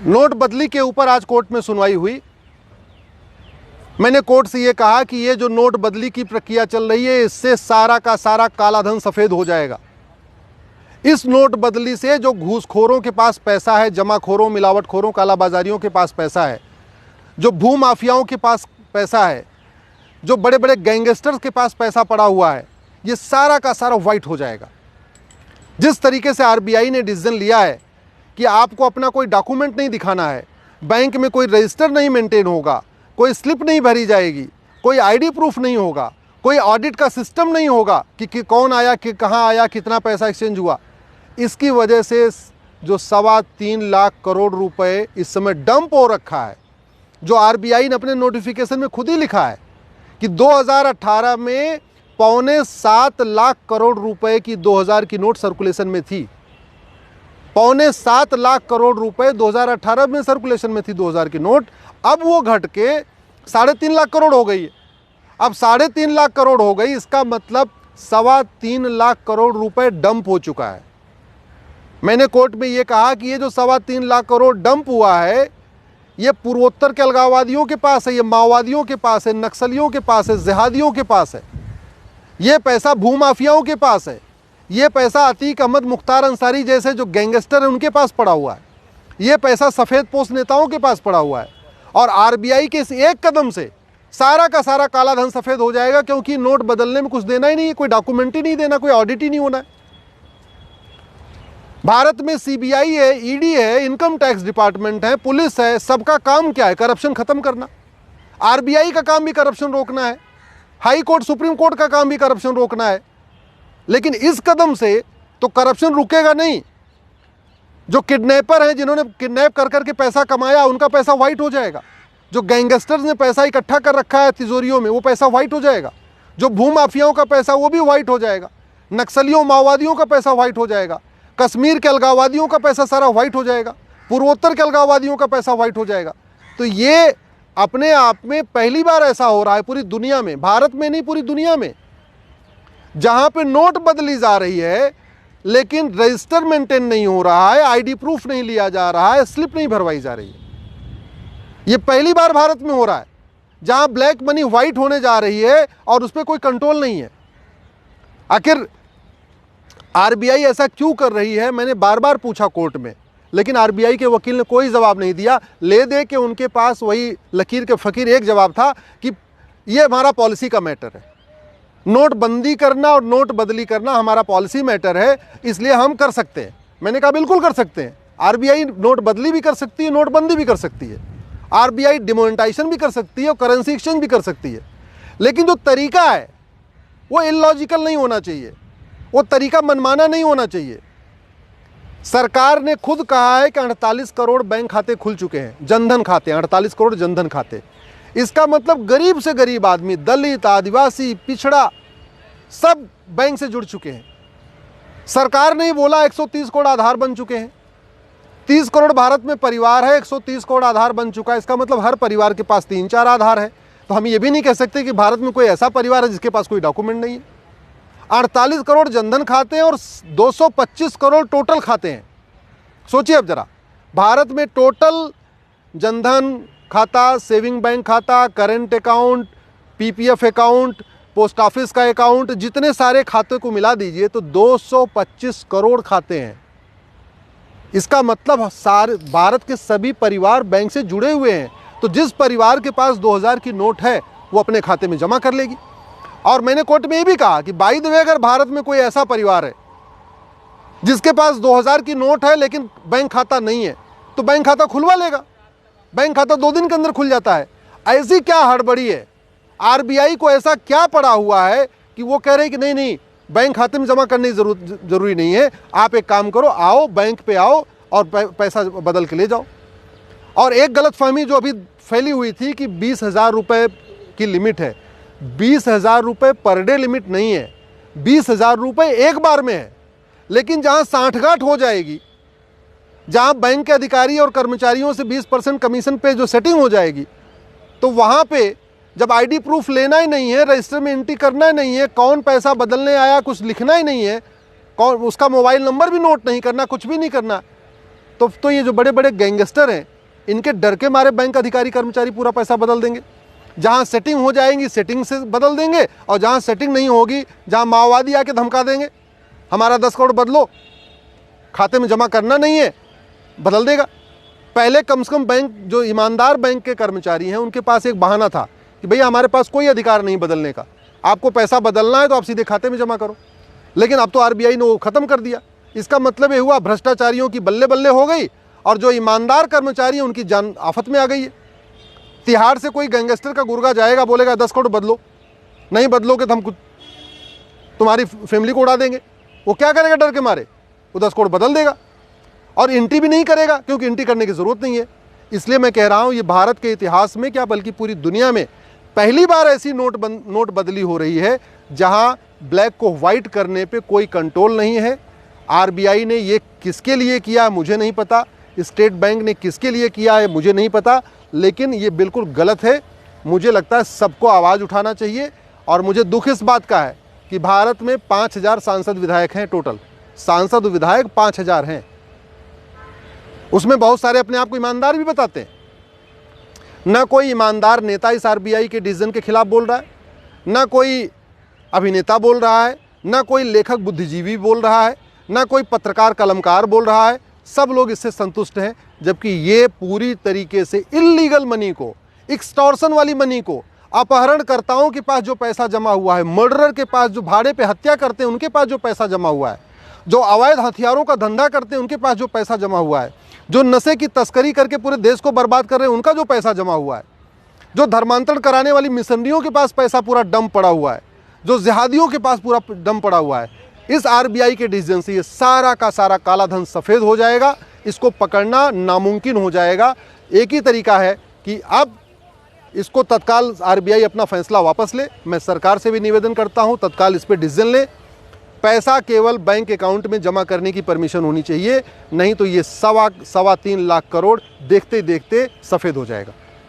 नोटबंदी के ऊपर आज कोर्ट में सुनवाई हुई। मैंने कोर्ट से ये कहा कि ये जो नोटबंदी की प्रक्रिया चल रही है, इससे सारा का सारा काला धन सफ़ेद हो जाएगा। इस नोटबंदी से जो घूसखोरों के पास पैसा है, जमाखोरों, मिलावटखोरों, कालाबाजारियों के पास पैसा है, जो भूमाफियाओं के पास पैसा है, जो बड़े बड़े गैंगस्टर्स के पास पैसा पड़ा हुआ है, ये सारा का सारा वाइट हो जाएगा। जिस तरीके से आरबीआई ने डिसीजन लिया है कि आपको अपना कोई डॉक्यूमेंट नहीं दिखाना है, बैंक में कोई रजिस्टर नहीं मेंटेन होगा, कोई स्लिप नहीं भरी जाएगी, कोई आईडी प्रूफ नहीं होगा, कोई ऑडिट का सिस्टम नहीं होगा कि कौन आया, कि कहाँ आया, कितना पैसा एक्सचेंज हुआ। इसकी वजह से जो 3.25 लाख करोड़ रुपए इस समय डंप हो रखा है, जो आरबीआई ने अपने नोटिफिकेशन में खुद ही लिखा है कि 2018 में 6.25 लाख करोड़ रुपए की 2000 की नोट सर्कुलेशन में थी। 6.25 लाख करोड़ रुपए 2018 में सर्कुलेशन में थी 2000 की नोट। अब वो घट के 3.5 लाख करोड़ हो गई है। अब 3.5 लाख करोड़ हो गई, इसका मतलब 3.25 लाख करोड़ रुपए डंप हो चुका है। मैंने कोर्ट में ये कहा कि ये जो 3.25 लाख करोड़ डंप हुआ है, ये पूर्वोत्तर के अलगाववादियों के पास है, ये माओवादियों के पास है, नक्सलियों के पास है, जिहादियों के पास है। ये पैसा भूमाफियाओं के पास है। ये पैसा अतीक अहमद, मुख्तार अंसारी जैसे जो गैंगस्टर हैं उनके पास पड़ा हुआ है। ये पैसा सफ़ेद पोस्ट नेताओं के पास पड़ा हुआ है। और आरबीआई के इस एक कदम से सारा का सारा काला धन सफ़ेद हो जाएगा, क्योंकि नोट बदलने में कुछ देना ही नहीं है, कोई डॉक्यूमेंट ही नहीं देना, कोई ऑडिट ही नहीं होना है। भारत में सीबीआई है, ईडी है, इनकम टैक्स डिपार्टमेंट है, पुलिस है, सबका काम क्या है? करप्शन खत्म करना। आरबीआई का काम भी करप्शन रोकना है, हाई कोर्ट, सुप्रीम कोर्ट का काम भी करप्शन रोकना है। लेकिन इस कदम से तो करप्शन रुकेगा नहीं। जो किडनैपर हैं, जिन्होंने किडनैप कर करके पैसा कमाया, उनका पैसा वाइट हो जाएगा। जो गैंगस्टर्स ने पैसा इकट्ठा कर रखा है तिजोरियों में, वो पैसा वाइट हो जाएगा। जो भूमाफियाओं का पैसा, वो भी वाइट हो जाएगा। नक्सलियों, माओवादियों का पैसा वाइट हो जाएगा। कश्मीर के अलगाववादियों का पैसा सारा वाइट हो जाएगा। पूर्वोत्तर के अलगाववादियों का पैसा वाइट हो जाएगा। तो ये अपने आप में पहली बार ऐसा हो रहा है पूरी दुनिया में, भारत में नहीं पूरी दुनिया में, जहां पे नोट बदली जा रही है लेकिन रजिस्टर मेंटेन नहीं हो रहा है, आईडी प्रूफ नहीं लिया जा रहा है, स्लिप नहीं भरवाई जा रही है। ये पहली बार भारत में हो रहा है जहां ब्लैक मनी वाइट होने जा रही है और उस पर कोई कंट्रोल नहीं है। आखिर आरबीआई ऐसा क्यों कर रही है, मैंने बार बार पूछा कोर्ट में, लेकिन आरबीआई के वकील ने कोई जवाब नहीं दिया। ले दे के उनके पास वही लकीर के फकीर एक जवाब था कि ये हमारा पॉलिसी का मैटर है, नोटबंदी करना और नोट बदली करना हमारा पॉलिसी मैटर है, इसलिए हम कर सकते हैं। मैंने कहा बिल्कुल कर सकते हैं। आरबीआई नोट बदली भी कर सकती है, नोटबंदी भी कर सकती है, आरबीआई डिमोनेटाइजेशन भी कर सकती है और करेंसी एक्सचेंज भी कर सकती है। लेकिन जो तरीका है वो इलॉजिकल नहीं होना चाहिए, वो तरीका मनमाना नहीं होना चाहिए। सरकार ने खुद कहा है कि 48 करोड़ बैंक खाते खुल चुके हैं, जनधन खाते, 48 करोड़ जनधन खाते। इसका मतलब गरीब से गरीब आदमी, दलित, आदिवासी, पिछड़ा, सब बैंक से जुड़ चुके हैं। सरकार ने ही बोला 130 करोड़ आधार बन चुके हैं। 30 करोड़ भारत में परिवार है, 130 करोड़ आधार बन चुका है। इसका मतलब हर परिवार के पास 3-4 आधार है। तो हम ये भी नहीं कह सकते कि भारत में कोई ऐसा परिवार है जिसके पास कोई डॉक्यूमेंट नहीं है। 48 करोड़ जनधन खाते हैं और 225 करोड़ टोटल खाते हैं। सोचिए अब जरा, भारत में टोटल जनधन खाता, सेविंग बैंक खाता, current account, PPF account, post office का अकाउंट, जितने सारे खाते को मिला दीजिए तो 225 करोड़ खाते हैं। इसका मतलब सारे भारत के सभी परिवार बैंक से जुड़े हुए हैं। तो जिस परिवार के पास 2000 की नोट है वो अपने खाते में जमा कर लेगी। और मैंने कोर्ट में ये भी कहा कि बाय द वे, अगर भारत में कोई ऐसा परिवार है जिसके पास 2000 की नोट है लेकिन बैंक खाता नहीं है, तो बैंक खाता खुलवा लेगा। बैंक खाता 2 दिन के अंदर खुल जाता है। ऐसी क्या हड़बड़ी है? आरबीआई को ऐसा क्या पड़ा हुआ है कि वो कह रहे हैं कि नहीं नहीं, बैंक खाते में जमा करने की जरूरी नहीं है, आप एक काम करो, आओ बैंक पे आओ और पैसा बदल के ले जाओ। और एक गलतफहमी जो अभी फैली हुई थी कि 20,000 रुपये की लिमिट है, 20,000 रुपये पर डे लिमिट नहीं है, 20,000 रुपये एक बार में है। लेकिन जहां सांठगांठ हो जाएगी, जहां बैंक के अधिकारी और कर्मचारियों से 20% कमीशन पे जो सेटिंग हो जाएगी, तो वहां पे जब आईडी प्रूफ लेना ही नहीं है, रजिस्टर में एंट्री करना ही नहीं है, कौन पैसा बदलने आया कुछ लिखना ही नहीं है, कौन उसका मोबाइल नंबर भी नोट नहीं करना, कुछ भी नहीं करना, तो ये जो बड़े बड़े गैंगस्टर हैं, इनके डर के मारे बैंक अधिकारी कर्मचारी पूरा पैसा बदल देंगे। जहां सेटिंग हो जाएंगी सेटिंग से बदल देंगे, और जहां सेटिंग नहीं होगी, जहां माओवादी आके धमका देंगे हमारा 10 करोड़ बदलो, खाते में जमा करना नहीं है, बदल देगा। पहले कम से कम बैंक, जो ईमानदार बैंक के कर्मचारी हैं, उनके पास एक बहाना था कि भैया हमारे पास कोई अधिकार नहीं बदलने का, आपको पैसा बदलना है तो आप सीधे खाते में जमा करो। लेकिन अब तो आरबीआई ने वो ख़त्म कर दिया। इसका मतलब ये हुआ भ्रष्टाचारियों की बल्ले बल्ले हो गई, और जो ईमानदार कर्मचारी हैं उनकी जान आफत में आ गई है। तिहाड़ से कोई गैंगस्टर का गुर्गा जाएगा, बोलेगा 10 करोड़ बदलो, नहीं बदलोगे तो हम कुछ तुम्हारी फैमिली को उड़ा देंगे। वो क्या करेगा डर के मारे? वो 10 करोड़ बदल देगा, और एंट्री भी नहीं करेगा, क्योंकि एंट्री करने की ज़रूरत नहीं है। इसलिए मैं कह रहा हूँ, ये भारत के इतिहास में क्या बल्कि पूरी दुनिया में पहली बार ऐसी नोट बदली हो रही है जहाँ ब्लैक को वाइट करने पे कोई कंट्रोल नहीं है। आरबीआई ने ये किसके लिए किया है मुझे नहीं पता, स्टेट बैंक ने किसके लिए किया है मुझे नहीं पता, लेकिन ये बिल्कुल गलत है। मुझे लगता है सबको आवाज़ उठाना चाहिए। और मुझे दुख इस बात का है कि भारत में 5000 सांसद विधायक हैं, टोटल सांसद विधायक 5000 हैं। उसमें बहुत सारे अपने आप को ईमानदार भी बताते हैं। ना कोई ईमानदार नेता इस आरबीआई के डिसीजन के खिलाफ बोल रहा है, ना कोई अभिनेता बोल रहा है, ना कोई लेखक बुद्धिजीवी बोल रहा है, ना कोई पत्रकार कलमकार बोल रहा है। सब लोग इससे संतुष्ट हैं, जबकि ये पूरी तरीके से इल्लीगल मनी को, एक्सटॉर्शन वाली मनी को, अपहरणकर्ताओं के पास जो पैसा जमा हुआ है, मर्डरर के पास जो भाड़े पे हत्या करते हैं उनके पास जो पैसा जमा हुआ है, जो अवैध हथियारों का धंधा करते हैं उनके पास जो पैसा जमा हुआ है, जो नशे की तस्करी करके पूरे देश को बर्बाद कर रहे हैं उनका जो पैसा जमा हुआ है, जो धर्मांतरण कराने वाली मिशनरियों के पास पैसा पूरा डंप पड़ा हुआ है, जो जिहादियों के पास पूरा डंप पड़ा हुआ है, इस आरबीआई के डिसीजन से ये सारा का सारा काला धन सफ़ेद हो जाएगा। इसको पकड़ना नामुमकिन हो जाएगा। एक ही तरीका है कि अब इसको तत्काल आरबीआई अपना फैसला वापस ले। मैं सरकार से भी निवेदन करता हूं, तत्काल इस पर डिसीजन ले। पैसा केवल बैंक अकाउंट में जमा करने की परमिशन होनी चाहिए, नहीं तो ये 3.25 लाख करोड़ देखते देखते सफ़ेद हो जाएगा।